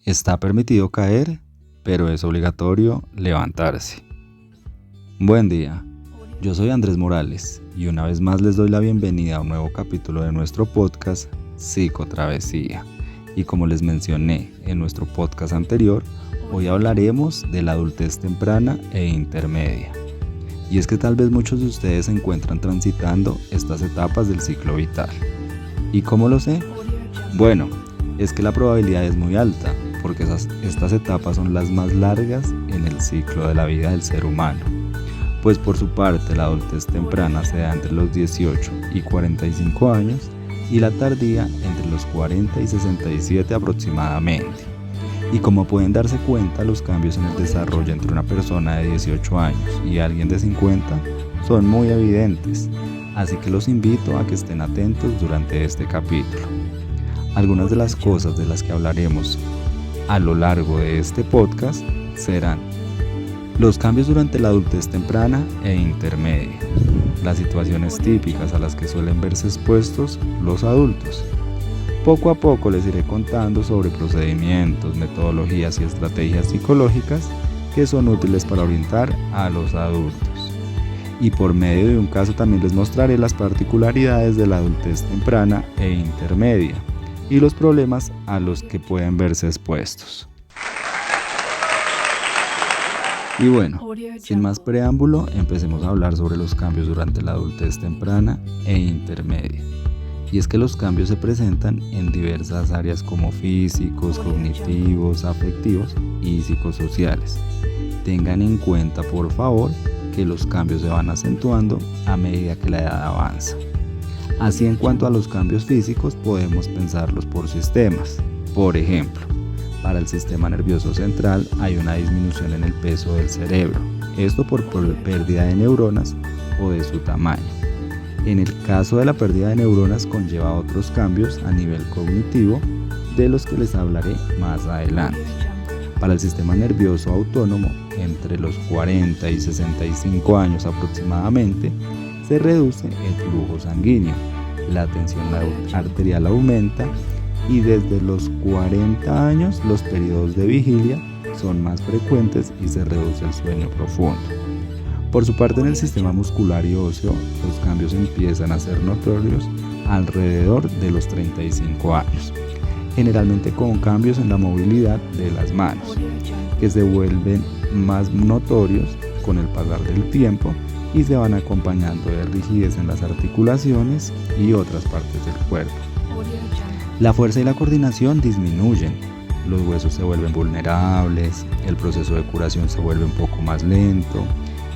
Está permitido caer, pero es obligatorio levantarse. Buen día, yo soy Andrés Morales y una vez más les doy la bienvenida a un nuevo capítulo de nuestro podcast Psicotravesía. Y como les mencioné en nuestro podcast anterior, hoy hablaremos de la adultez temprana e intermedia. Y es que tal vez muchos de ustedes se encuentran transitando estas etapas del ciclo vital. ¿Y cómo lo sé? Bueno, es que la probabilidad es muy alta, porque estas etapas son las más largas en el ciclo de la vida del ser humano. Pues por su parte, la adultez temprana se da entre los 18 y 45 años y la tardía entre los 40 y 67 aproximadamente. Y como pueden darse cuenta, los cambios en el desarrollo entre una persona de 18 años y alguien de 50 son muy evidentes, así que los invito a que estén atentos durante este capítulo. Algunas de las cosas de las que hablaremos a lo largo de este podcast serán los cambios durante la adultez temprana e intermedia, las situaciones típicas a las que suelen verse expuestos los adultos. Poco a poco les iré contando sobre procedimientos, metodologías y estrategias psicológicas que son útiles para orientar a los adultos. Y por medio de un caso también les mostraré las particularidades de la adultez temprana e intermedia y los problemas a los que pueden verse expuestos. Y bueno, sin más preámbulo, empecemos a hablar sobre los cambios durante la adultez temprana e intermedia. Y es que los cambios se presentan en diversas áreas como físicos, cognitivos, afectivos y psicosociales. Tengan en cuenta, por favor, que los cambios se van acentuando a medida que la edad avanza. Así, en cuanto a los cambios físicos, podemos pensarlos por sistemas. Por ejemplo, para el sistema nervioso central hay una disminución en el peso del cerebro, esto por pérdida de neuronas o de su tamaño. En el caso de la pérdida de neuronas conlleva otros cambios a nivel cognitivo, de los que les hablaré más adelante. Para el sistema nervioso autónomo, entre los 40 y 65 años aproximadamente, se reduce el flujo sanguíneo, la tensión arterial aumenta y desde los 40 años los periodos de vigilia son más frecuentes y se reduce el sueño profundo. Por su parte, en el sistema muscular y óseo, los cambios empiezan a ser notorios alrededor de los 35 años, generalmente con cambios en la movilidad de las manos, que se vuelven más notorios con el pasar del tiempo y se van acompañando de rigidez en las articulaciones y otras partes del cuerpo. La fuerza y la coordinación disminuyen, los huesos se vuelven vulnerables, el proceso de curación se vuelve un poco más lento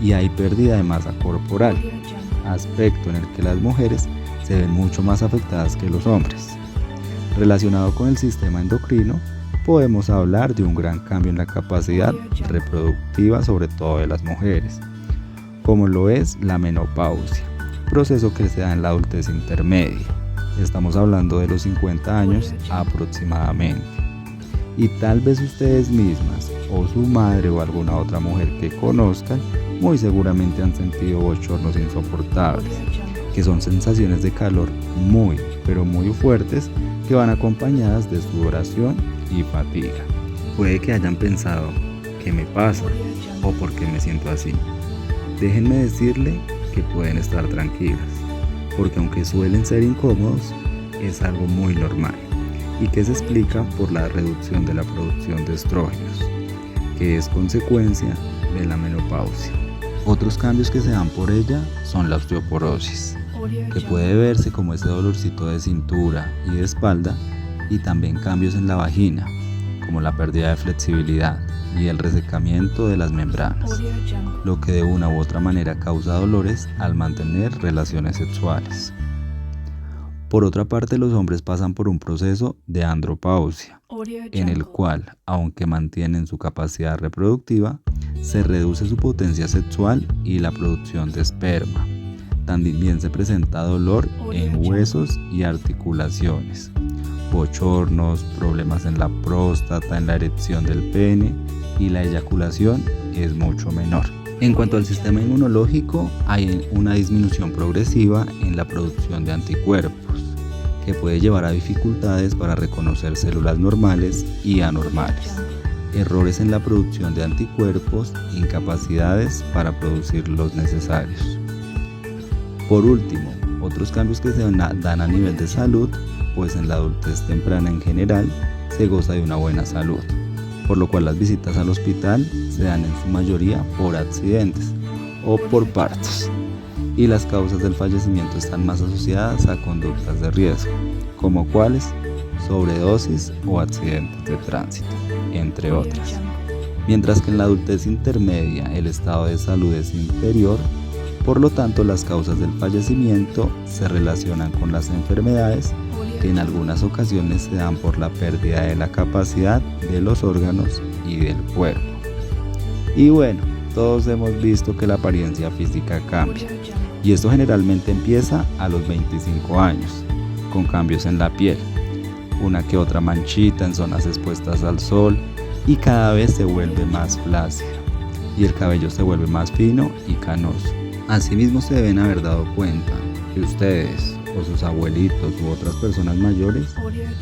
y hay pérdida de masa corporal, aspecto en el que las mujeres se ven mucho más afectadas que los hombres. Relacionado con el sistema endocrino, podemos hablar de un gran cambio en la capacidad reproductiva, sobre todo de las mujeres, como lo es la menopausia, proceso que se da en la adultez intermedia. Estamos hablando de los 50 años aproximadamente. Y tal vez ustedes mismas, o su madre o alguna otra mujer que conozcan, muy seguramente han sentido bochornos insoportables, que son sensaciones de calor muy, pero muy fuertes que van acompañadas de sudoración y fatiga. Puede que hayan pensado, ¿qué me pasa? ¿O por qué me siento así? Déjenme decirle que pueden estar tranquilas, porque aunque suelen ser incómodos, es algo muy normal y que se explica por la reducción de la producción de estrógenos, que es consecuencia de la menopausia. Otros cambios que se dan por ella son la osteoporosis, que puede verse como ese dolorcito de cintura y de espalda, y también cambios en la vagina, como la pérdida de flexibilidad y el resecamiento de las membranas, lo que de una u otra manera causa dolores al mantener relaciones sexuales. Por otra parte, los hombres pasan por un proceso de andropausia, en el cual, aunque mantienen su capacidad reproductiva, se reduce su potencia sexual y la producción de esperma. También se presenta dolor en huesos y articulaciones, bochornos, problemas en la próstata, en la erección del pene, y la eyaculación es mucho menor. En cuanto al sistema inmunológico, hay una disminución progresiva en la producción de anticuerpos, que puede llevar a dificultades para reconocer células normales y anormales, errores en la producción de anticuerpos, incapacidades para producir los necesarios. Por último, otros cambios que se dan a nivel de salud, pues en la adultez temprana en general se goza de una buena salud, por lo cual las visitas al hospital se dan en su mayoría por accidentes o por partos, y las causas del fallecimiento están más asociadas a conductas de riesgo, como cuáles sobredosis o accidentes de tránsito, entre otras. Mientras que en la adultez intermedia el estado de salud es inferior, por lo tanto las causas del fallecimiento se relacionan con las enfermedades que en algunas ocasiones se dan por la pérdida de la capacidad de los órganos y del cuerpo. Y bueno, todos hemos visto que la apariencia física cambia, y esto generalmente empieza a los 25 años, con cambios en la piel, una que otra manchita en zonas expuestas al sol, y cada vez se vuelve más flácida, y el cabello se vuelve más fino y canoso. Asimismo se deben haber dado cuenta que ustedes o sus abuelitos u otras personas mayores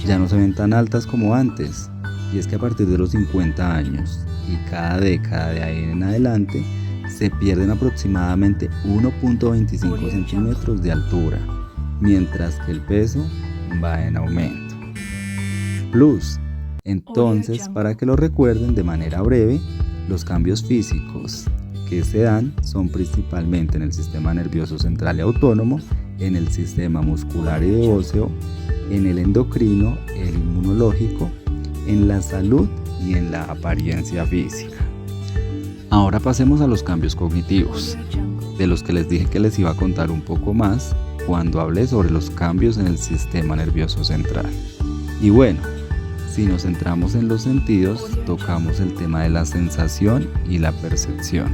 ya no se ven tan altas como antes, y es que a partir de los 50 años y cada década de ahí en adelante se pierden aproximadamente 1.25 centímetros de altura, mientras que el peso va en aumento. Plus, entonces, para que lo recuerden de manera breve, los cambios físicos que se dan son principalmente en el sistema nervioso central y autónomo, en el sistema muscular y óseo, en el endocrino, el inmunológico, en la salud y en la apariencia física. Ahora pasemos a los cambios cognitivos, de los que les dije que les iba a contar un poco más cuando hablé sobre los cambios en el sistema nervioso central. Y bueno, si nos centramos en los sentidos, tocamos el tema de la sensación y la percepción.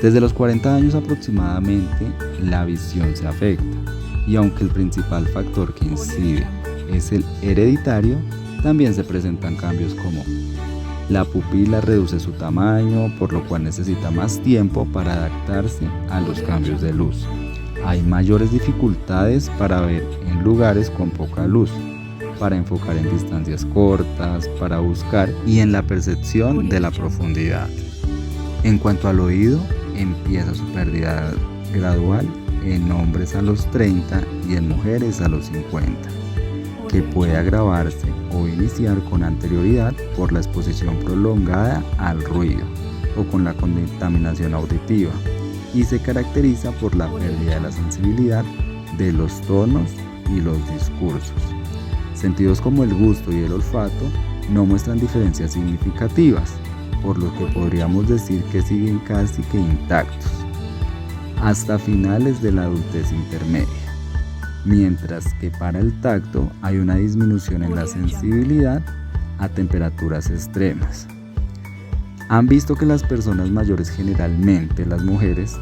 Desde los 40 años aproximadamente, la visión se afecta, y aunque el principal factor que incide es el hereditario, también se presentan cambios como la pupila reduce su tamaño, por lo cual necesita más tiempo para adaptarse a los cambios de luz. Hay mayores dificultades para ver en lugares con poca luz, para enfocar en distancias cortas, para buscar y en la percepción de la profundidad. En cuanto al oído, empieza su pérdida gradual en hombres a los 30 y en mujeres a los 50, que puede agravarse o iniciar con anterioridad por la exposición prolongada al ruido o con la contaminación auditiva, y se caracteriza por la pérdida de la sensibilidad de los tonos y los discursos. Sentidos como el gusto y el olfato no muestran diferencias significativas, por lo que podríamos decir que siguen casi que intactos hasta finales de la adultez intermedia, mientras que para el tacto hay una disminución en la sensibilidad a temperaturas extremas. Han visto que las personas mayores, generalmente las mujeres,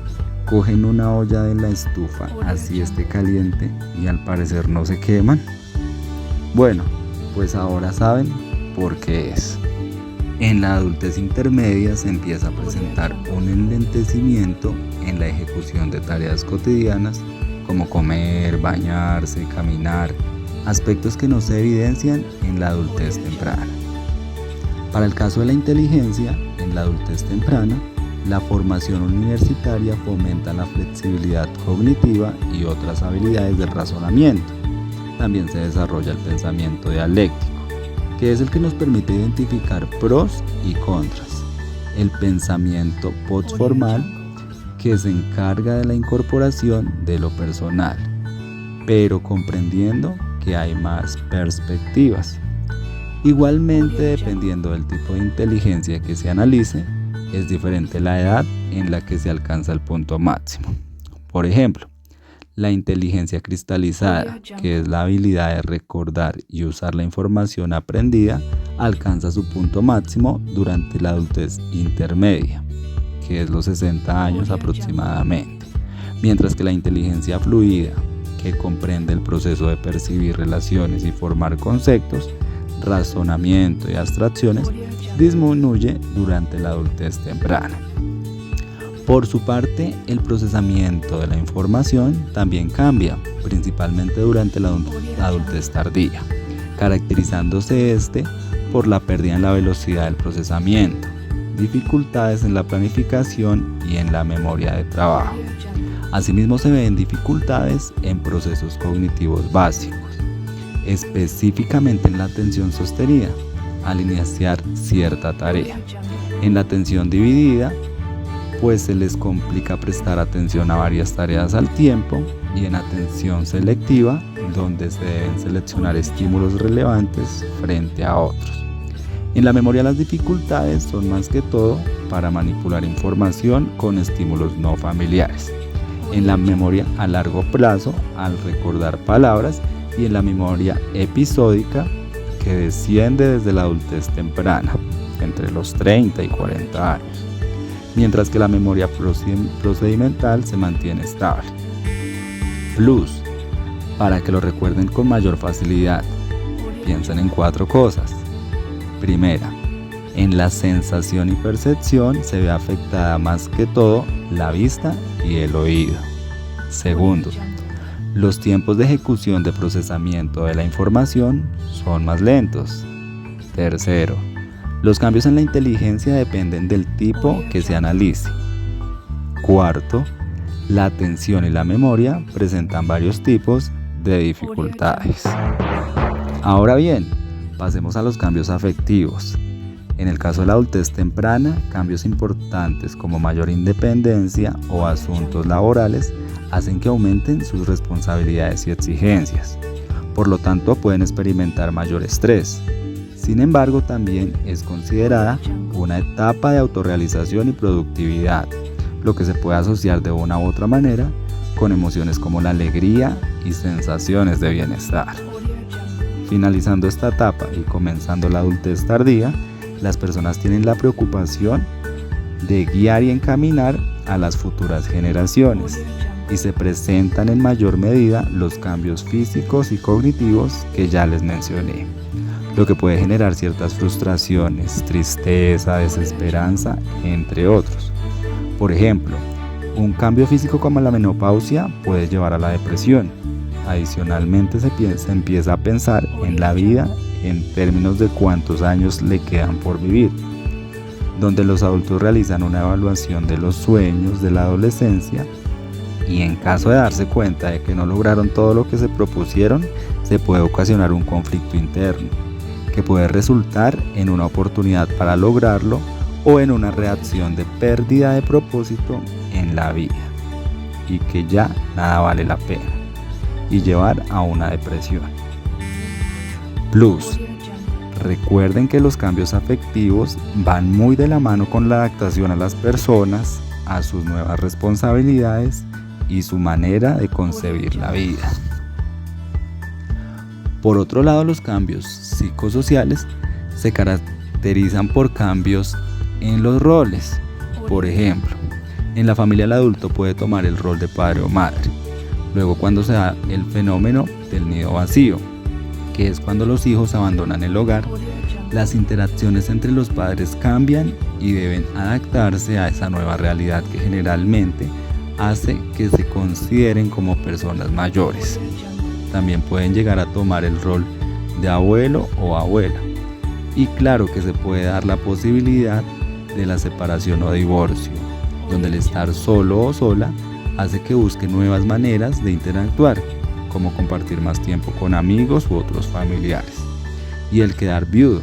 cogen una olla de la estufa así esté caliente y al parecer no se queman. Bueno, pues ahora saben por qué es. En la adultez intermedia se empieza a presentar un enlentecimiento en la ejecución de tareas cotidianas como comer, bañarse, caminar, aspectos que no se evidencian en la adultez temprana. Para el caso de la inteligencia, en la adultez temprana, la formación universitaria fomenta la flexibilidad cognitiva y otras habilidades del razonamiento. También se desarrolla el pensamiento dialéctico, que es el que nos permite identificar pros y contras. El pensamiento postformal, que se encarga de la incorporación de lo personal, pero comprendiendo que hay más perspectivas. Igualmente, dependiendo del tipo de inteligencia que se analice, es diferente la edad en la que se alcanza el punto máximo. Por ejemplo, la inteligencia cristalizada, que es la habilidad de recordar y usar la información aprendida, alcanza su punto máximo durante la adultez intermedia, que es los 60 años aproximadamente, mientras que la inteligencia fluida, que comprende el proceso de percibir relaciones y formar conceptos, razonamiento y abstracciones, disminuye durante la adultez temprana. Por su parte, el procesamiento de la información también cambia, principalmente durante la adultez tardía, caracterizándose por la pérdida en la velocidad del procesamiento, dificultades en la planificación y en la memoria de trabajo. Asimismo, se ven dificultades en procesos cognitivos básicos, específicamente en la atención sostenida, al iniciar cierta tarea. En la atención dividida, pues se les complica prestar atención a varias tareas al tiempo, y en atención selectiva, donde se deben seleccionar estímulos relevantes frente a otros. En la memoria, las dificultades son más que todo para manipular información con estímulos no familiares. En la memoria a largo plazo, al recordar palabras, y en la memoria episódica, que desciende desde la adultez temprana, entre los 30 y 40 años. Mientras que la memoria procedimental se mantiene estable. Plus, para que lo recuerden con mayor facilidad, piensen en 4 cosas. Primera, en la sensación y percepción se ve afectada más que todo la vista y el oído. Segundo, los tiempos de ejecución de procesamiento de la información son más lentos. Tercero, los cambios en la inteligencia dependen del tipo que se analice. Cuarto, la atención y la memoria presentan varios tipos de dificultades. Ahora bien, pasemos a los cambios afectivos. En el caso de la adultez temprana, cambios importantes como mayor independencia o asuntos laborales hacen que aumenten sus responsabilidades y exigencias. Por lo tanto, pueden experimentar mayor estrés. Sin embargo, también es considerada una etapa de autorrealización y productividad, lo que se puede asociar de una u otra manera con emociones como la alegría y sensaciones de bienestar. Finalizando esta etapa y comenzando la adultez tardía, las personas tienen la preocupación de guiar y encaminar a las futuras generaciones, y se presentan en mayor medida los cambios físicos y cognitivos que ya les mencioné, lo que puede generar ciertas frustraciones, tristeza, desesperanza, entre otros. Por ejemplo, un cambio físico como la menopausia puede llevar a la depresión. Adicionalmente, se empieza a pensar en la vida en términos de cuántos años le quedan por vivir, donde los adultos realizan una evaluación de los sueños de la adolescencia, y en caso de darse cuenta de que no lograron todo lo que se propusieron, se puede ocasionar un conflicto interno, que puede resultar en una oportunidad para lograrlo o en una reacción de pérdida de propósito en la vida, y que ya nada vale la pena, y llevar a una depresión. Plus, recuerden que los cambios afectivos van muy de la mano con la adaptación a las personas, a sus nuevas responsabilidades y su manera de concebir la vida. Por otro lado, los cambios psicosociales se caracterizan por cambios en los roles. Por ejemplo, en la familia el adulto puede tomar el rol de padre o madre. Luego, cuando se da el fenómeno del nido vacío, que es cuando los hijos abandonan el hogar, las interacciones entre los padres cambian y deben adaptarse a esa nueva realidad que generalmente hace que se consideren como personas mayores. También pueden llegar a tomar el rol de abuelo o abuela. Y claro que se puede dar la posibilidad de la separación o divorcio, donde el estar solo o sola hace que busquen nuevas maneras de interactuar, como compartir más tiempo con amigos u otros familiares. Y el quedar viudo,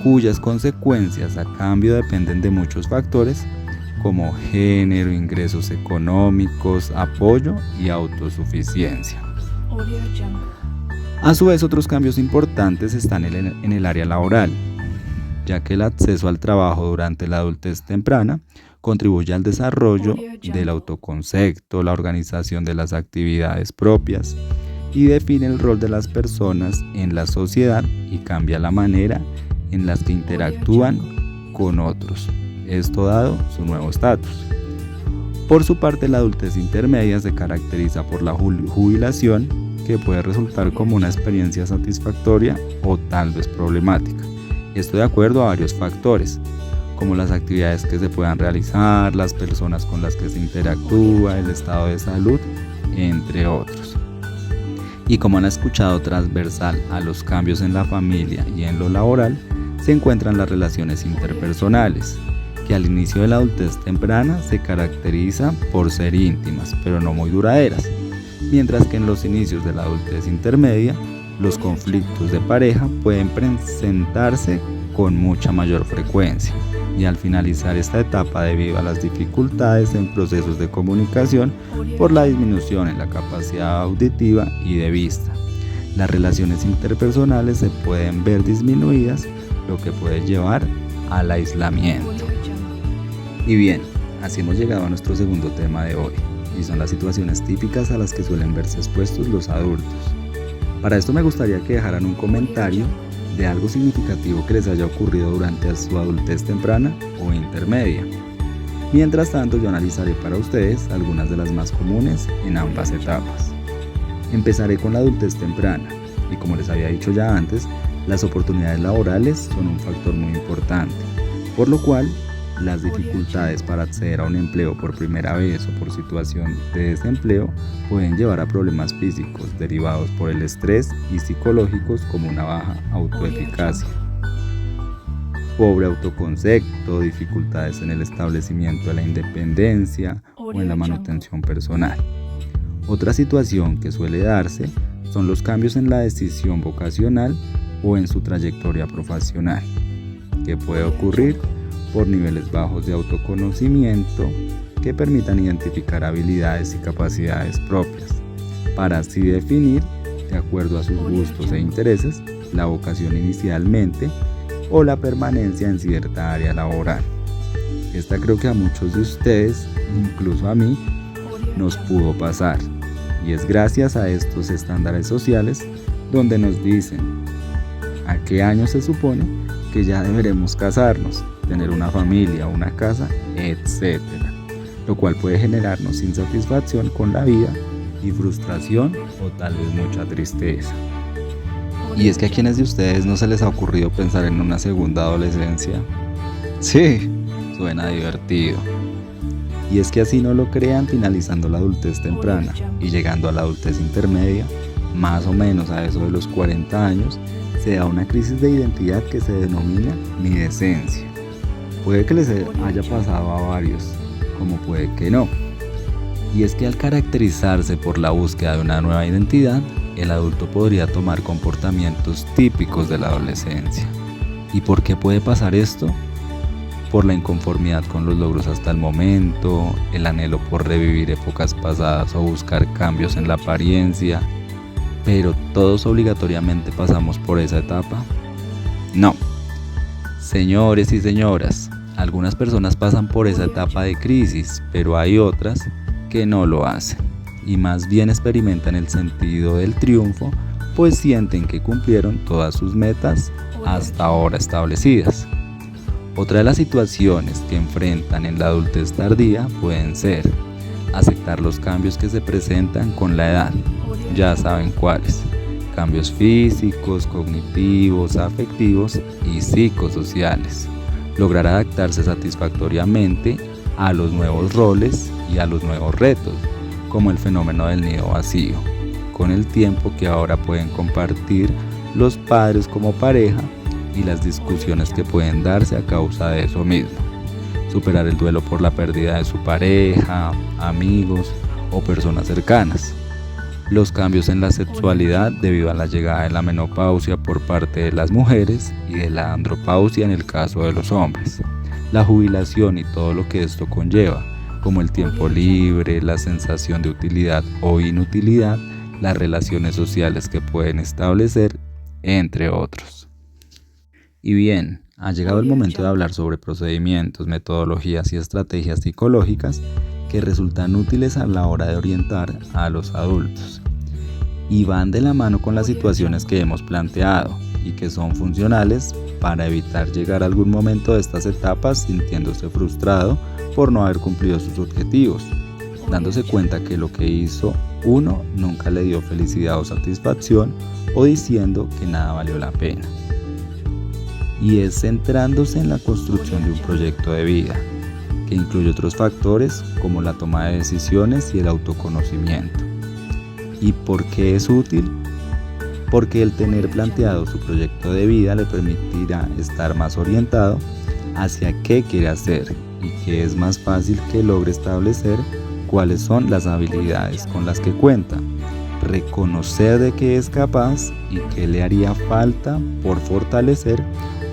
cuyas consecuencias a cambio dependen de muchos factores, como género, ingresos económicos, apoyo y autosuficiencia. A su vez, otros cambios importantes están en el área laboral, ya que el acceso al trabajo durante la adultez temprana contribuye al desarrollo del autoconcepto, la organización de las actividades propias, y define el rol de las personas en la sociedad y cambia la manera en la que interactúan con otros, esto dado su nuevo estatus. Por su parte, la adultez intermedia se caracteriza por la jubilación, que puede resultar como una experiencia satisfactoria o tal vez problemática, esto de acuerdo a varios factores, como las actividades que se puedan realizar, las personas con las que se interactúa, el estado de salud, entre otros. Y como han escuchado, transversal a los cambios en la familia y en lo laboral, se encuentran las relaciones interpersonales, que al inicio de la adultez temprana se caracterizan por ser íntimas, pero no muy duraderas, mientras que en los inicios de la adultez intermedia, los conflictos de pareja pueden presentarse con mucha mayor frecuencia, y al finalizar esta etapa debido a las dificultades en procesos de comunicación por la disminución en la capacidad auditiva y de vista, las relaciones interpersonales se pueden ver disminuidas, lo que puede llevar al aislamiento. Y bien, así hemos llegado a nuestro segundo tema de hoy, y son las situaciones típicas a las que suelen verse expuestos los adultos. Para esto me gustaría que dejaran un comentario de algo significativo que les haya ocurrido durante su adultez temprana o intermedia. Mientras tanto, yo analizaré para ustedes algunas de las más comunes en ambas etapas. Empezaré con la adultez temprana, y como les había dicho ya antes, las oportunidades laborales son un factor muy importante, por lo cual las dificultades para acceder a un empleo por primera vez o por situación de desempleo pueden llevar a problemas físicos derivados por el estrés y psicológicos como una baja autoeficacia, pobre autoconcepto, dificultades en el establecimiento de la independencia o en la manutención personal. Otra situación que suele darse son los cambios en la decisión vocacional o en su trayectoria profesional, que puede ocurrir por niveles bajos de autoconocimiento que permitan identificar habilidades y capacidades propias, para así definir, de acuerdo a sus gustos e intereses, la vocación inicialmente o la permanencia en cierta área laboral. Esta creo que a muchos de ustedes, incluso a mí, nos pudo pasar, y es gracias a estos estándares sociales donde nos dicen a qué año se supone que ya deberemos casarnos, tener una familia, una casa, etc., lo cual puede generarnos insatisfacción con la vida y frustración o tal vez mucha tristeza. Y es que a quienes de ustedes no se les ha ocurrido pensar en una segunda adolescencia. Sí, suena divertido. Y es que así no lo crean, finalizando la adultez temprana y llegando a la adultez intermedia, más o menos a eso de los 40 años, se da una crisis de identidad que se denomina mi decencia. Puede que les haya pasado a varios, como puede que no. Y es que al caracterizarse por la búsqueda de una nueva identidad, el adulto podría tomar comportamientos típicos de la adolescencia. ¿Y por qué puede pasar esto? Por la inconformidad con los logros hasta el momento, el anhelo por revivir épocas pasadas o buscar cambios en la apariencia. ¿Pero todos obligatoriamente pasamos por esa etapa? No. Señores y señoras, algunas personas pasan por esa etapa de crisis, pero hay otras que no lo hacen, y más bien experimentan el sentido del triunfo, pues sienten que cumplieron todas sus metas hasta ahora establecidas. Otra de las situaciones que enfrentan en la adultez tardía pueden ser aceptar los cambios que se presentan con la edad, ya saben cuáles: cambios físicos, cognitivos, afectivos y psicosociales, lograr adaptarse satisfactoriamente a los nuevos roles y a los nuevos retos, como el fenómeno del nido vacío, con el tiempo que ahora pueden compartir los padres como pareja y las discusiones que pueden darse a causa de eso mismo, superar el duelo por la pérdida de su pareja, amigos o personas cercanas, los cambios en la sexualidad debido a la llegada de la menopausia por parte de las mujeres y de la andropausia en el caso de los hombres, la jubilación y todo lo que esto conlleva, como el tiempo libre, la sensación de utilidad o inutilidad, las relaciones sociales que pueden establecer, entre otros. Y bien, ha llegado el momento de hablar sobre procedimientos, metodologías y estrategias psicológicas que resultan útiles a la hora de orientar a los adultos y van de la mano con las situaciones que hemos planteado y que son funcionales para evitar llegar a algún momento de estas etapas sintiéndose frustrado por no haber cumplido sus objetivos, dándose cuenta que lo que hizo uno nunca le dio felicidad o satisfacción, o diciendo que nada valió la pena. y es centrándose en la construcción de un proyecto de vida, que incluye otros factores como la toma de decisiones y el autoconocimiento. ¿Y por qué es útil? Porque el tener planteado su proyecto de vida le permitirá estar más orientado hacia qué quiere hacer y que es más fácil que logre establecer cuáles son las habilidades con las que cuenta, reconocer de qué es capaz y qué le haría falta por fortalecer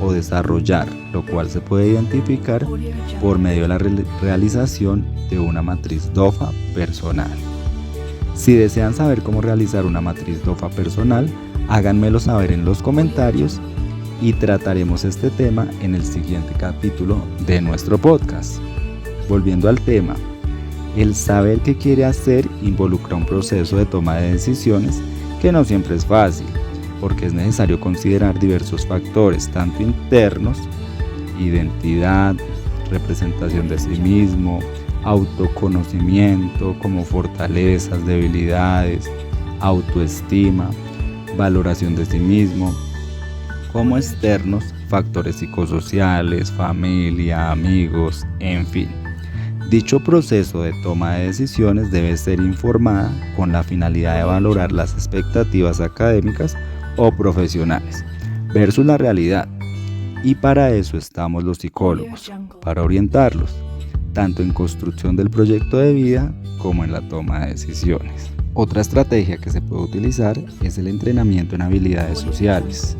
o desarrollar, lo cual se puede identificar por medio de la realización de una matriz DOFA personal. Si desean saber cómo realizar una matriz DOFA personal, háganmelo saber en los comentarios y trataremos este tema en el siguiente capítulo de nuestro podcast. Volviendo al tema, el saber qué quiere hacer involucra un proceso de toma de decisiones que no siempre es fácil, porque es necesario considerar diversos factores, tanto internos, identidad, representación de sí mismo, autoconocimiento como fortalezas, debilidades, autoestima, valoración de sí mismo, como externos, factores psicosociales, familia, amigos, en fin. Dicho proceso de toma de decisiones debe ser informada con la finalidad de valorar las expectativas académicas o profesionales versus la realidad, y para eso estamos los psicólogos, para orientarlos, tanto en construcción del proyecto de vida como en la toma de decisiones. Otra estrategia que se puede utilizar es el entrenamiento en habilidades sociales,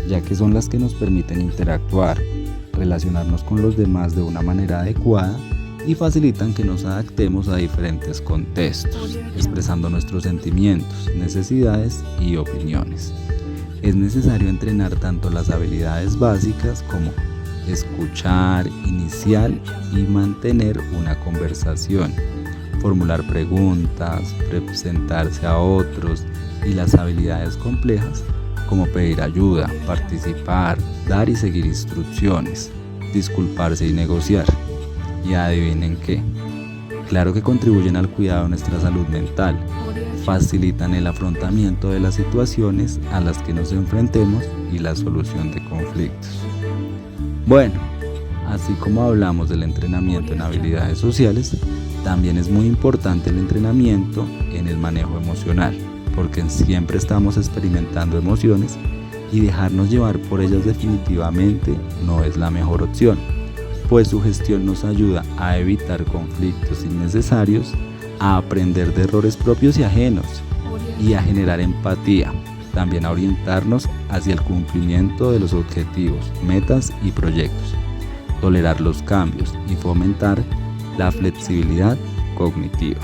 ya que son las que nos permiten interactuar, relacionarnos con los demás de una manera adecuada y facilitan que nos adaptemos a diferentes contextos, expresando nuestros sentimientos, necesidades y opiniones. Es necesario entrenar tanto las habilidades básicas como escuchar, iniciar y mantener una conversación, formular preguntas, presentarse a otros, y las habilidades complejas como pedir ayuda, participar, dar y seguir instrucciones, disculparse y negociar. Y adivinen qué, claro que contribuyen al cuidado de nuestra salud mental, facilitan el afrontamiento de las situaciones a las que nos enfrentemos y la solución de conflictos. Bueno, así como hablamos del entrenamiento en habilidades sociales, también es muy importante el entrenamiento en el manejo emocional, porque siempre estamos experimentando emociones y dejarnos llevar por ellas definitivamente no es la mejor opción, pues su gestión nos ayuda a evitar conflictos innecesarios, a aprender de errores propios y ajenos y a generar empatía, también a orientarnos hacia el cumplimiento de los objetivos, metas y proyectos, tolerar los cambios y fomentar la flexibilidad cognitiva.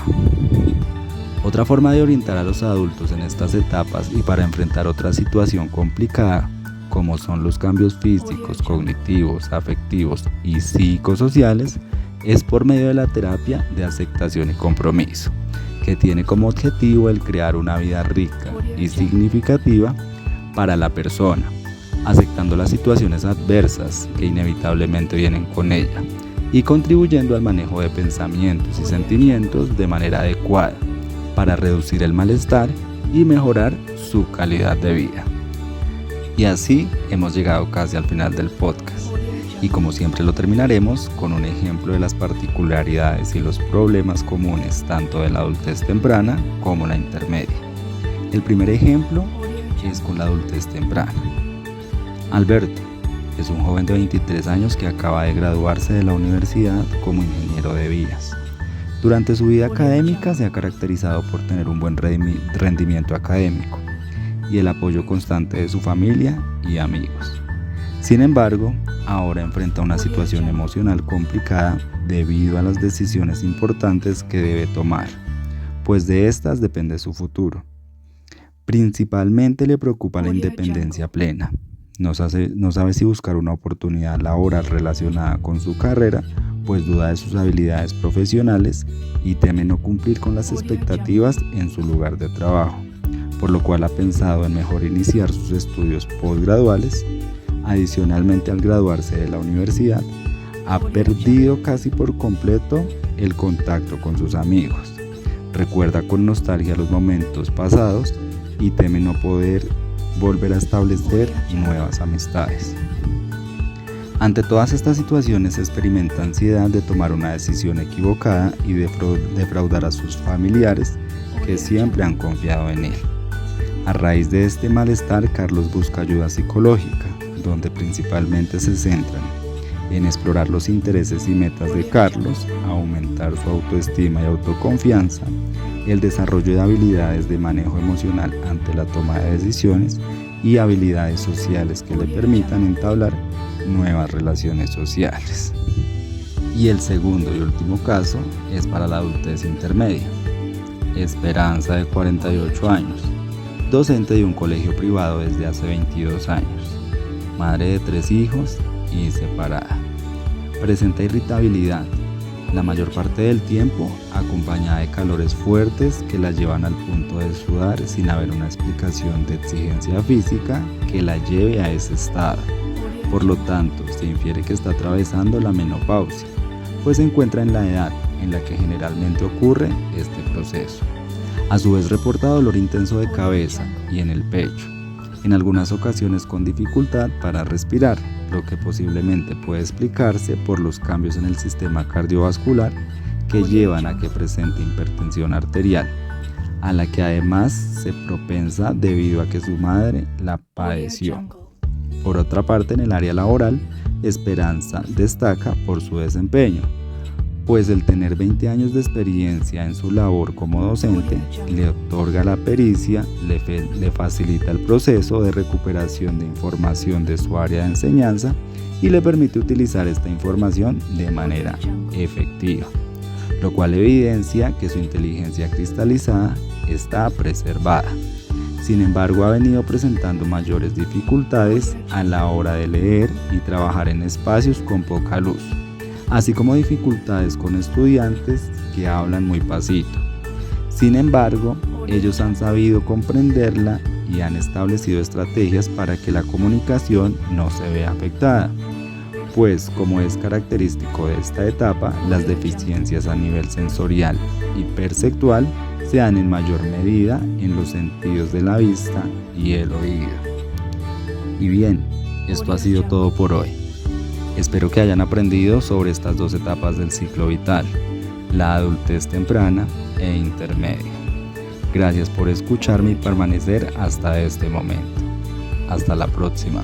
Otra forma de orientar a los adultos en estas etapas y para enfrentar otra situación complicada, como son los cambios físicos, cognitivos, afectivos y psicosociales, es por medio de la terapia de aceptación y compromiso, que tiene como objetivo el crear una vida rica y significativa para la persona, aceptando las situaciones adversas que inevitablemente vienen con ella y contribuyendo al manejo de pensamientos y sentimientos de manera adecuada para reducir el malestar y mejorar su calidad de vida. Y así hemos llegado casi al final del podcast. Y como siempre lo terminaremos con un ejemplo de las particularidades y los problemas comunes tanto de la adultez temprana como la intermedia. El primer ejemplo es con la adultez temprana. Alberto es un joven de 23 años que acaba de graduarse de la universidad como ingeniero de vías. Durante su vida académica se ha caracterizado por tener un buen rendimiento académico y el apoyo constante de su familia y amigos. Sin embargo, ahora enfrenta una situación emocional complicada debido a las decisiones importantes que debe tomar, pues de estas depende su futuro. Principalmente le preocupa la independencia plena. No sabe si buscar una oportunidad laboral relacionada con su carrera, pues duda de sus habilidades profesionales y teme no cumplir con las expectativas en su lugar de trabajo, por lo cual ha pensado en mejor iniciar sus estudios posgraduales. Adicionalmente, al graduarse de la universidad, ha perdido casi por completo el contacto con sus amigos. Recuerda con nostalgia los momentos pasados y teme no poder volver a establecer nuevas amistades. Ante todas estas situaciones se experimenta ansiedad de tomar una decisión equivocada y de defraudar a sus familiares que siempre han confiado en él. A raíz de este malestar, Carlos busca ayuda psicológica, donde principalmente se centran en explorar los intereses y metas de Carlos, aumentar su autoestima y autoconfianza, el desarrollo de habilidades de manejo emocional ante la toma de decisiones y habilidades sociales que le permitan entablar nuevas relaciones sociales. Y el segundo y último caso es para la adultez intermedia. Esperanza, de 48 años, docente de un colegio privado desde hace 22 años, madre de 3 hijos y separada. Presenta irritabilidad, la mayor parte del tiempo acompañada de calores fuertes que la llevan al punto de sudar sin haber una explicación de exigencia física que la lleve a ese estado. Por lo tanto, se infiere que está atravesando la menopausia, pues se encuentra en la edad en la que generalmente ocurre este proceso. A su vez reporta dolor intenso de cabeza y en el pecho, en algunas ocasiones con dificultad para respirar, lo que posiblemente puede explicarse por los cambios en el sistema cardiovascular que llevan a que presente hipertensión arterial, a la que además se propensa debido a que su madre la padeció. Por otra parte, en el área laboral, Esperanza destaca por su desempeño, pues el tener 20 años de experiencia en su labor como docente le otorga la pericia, le facilita el proceso de recuperación de información de su área de enseñanza y le permite utilizar esta información de manera efectiva, lo cual evidencia que su inteligencia cristalizada está preservada. Sin embargo, ha venido presentando mayores dificultades a la hora de leer y trabajar en espacios con poca luz, así como dificultades con estudiantes que hablan muy pasito. Sin embargo, ellos han sabido comprenderla y han establecido estrategias para que la comunicación no se vea afectada, pues como es característico de esta etapa, las deficiencias a nivel sensorial y perceptual se dan en mayor medida en los sentidos de la vista y el oído. Y bien, esto ha sido todo por hoy. Espero que hayan aprendido sobre estas 2 etapas del ciclo vital, la adultez temprana e intermedia. Gracias por escucharme y permanecer hasta este momento. Hasta la próxima.